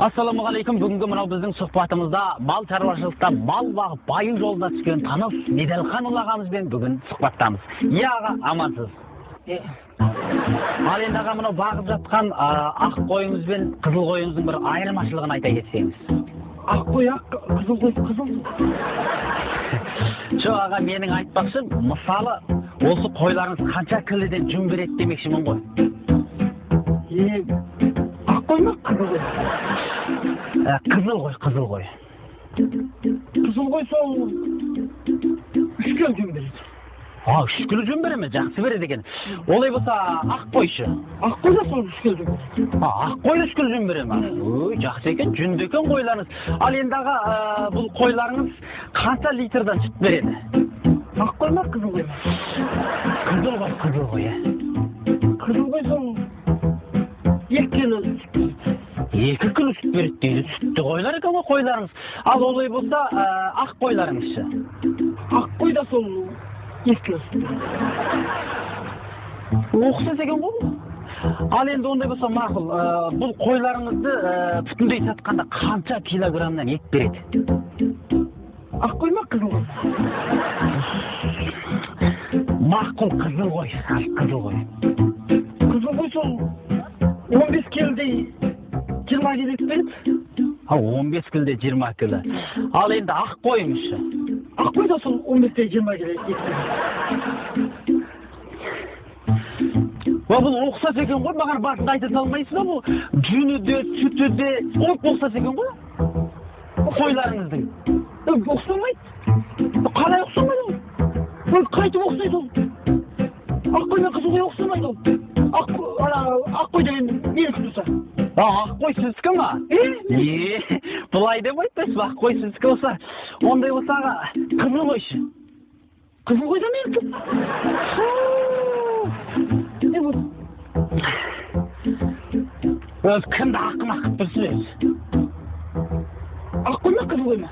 Ассаламу алейкум. Бүгінгі мынау біздің сұхбатымызда бал шаруашылықта бал бағып байы жолда түскен таныс Меделхан ағамызбен бүгін сұхбаттамыз. Аға, амансыз. Ал енді аға, мынау бағып жатқан ақ қойыңыз бен қызыл қойыңыздың бір айырмашылығын айта кетсеңіз. Ақ қой ақ, қызыл қой қызыл. Жоқ аға, менің айтпақшы, мысалы, осы қойларыңыз қанша кіліден жүн береді демекшімін ғой. Ақ қой ма, қызыл қой? Қызыл қой. Қызыл қой сол 3 келі жүн береді. 3 келі жүн бере ме? Жақсы береді екен. Олай болса, ақ қойшы. Ақ қой да сол 3 келі жүн береді. Ақ қой 3 келі жүн бере ме? Жақсы екен, жүнді екен қойларыңыз. Ал енді аға, бұл қойларыңыз қанша литрдан сүт береді? Ақ қой ма, қызыл қой ма? Қызыл қой. Қызыл қой сол 2 келі сүт береді. 2 келі сүт береді дейді. Сүтті қойлар екен ғой қойларыңыз. Ал олай болса, ақ қойларыңызшы? Ақ қой да сол 2 келі сүт береді. Ұқсас екен ғой? Ал енді ондай болса мақұл, бұл қойларыңызды бүтіндей сатқанда қанша килограммнан ет береді? Ақ қой ма, қызыл қой? Мақұл, қызыл қой. Қызыл қой сол 15 келідей 20 келі береді. 15 келіде 20 келі. Ал енді ақ қойыңызшы? Ақ қой да сол 15-те 20 келі ет береді. Бұл ұқсас екен ғой, маған басында айта салмайсыз ба, бұл жүні де, сүті де, ұқсас екен ғой? Қойларыңыздың. Ұқсамайды. Қалай ұқсамайды ол? Бұл қайтып ұқсайды ол? Ақ қой мен қызыл қой ұқсамайды ол. Ақ қой деген менікі тұрса. Ақ қой сіздікі ма? Бұлай деп айтпайсыз ба, ақ қой сіздікі болса. Ондай болса аға, қызыл қойшы? Қызыл қой да менікі. Не бұл? Өз кімді ақымақ қып тұрсыз өзі? Ақ қой ма, қызыл қой ма?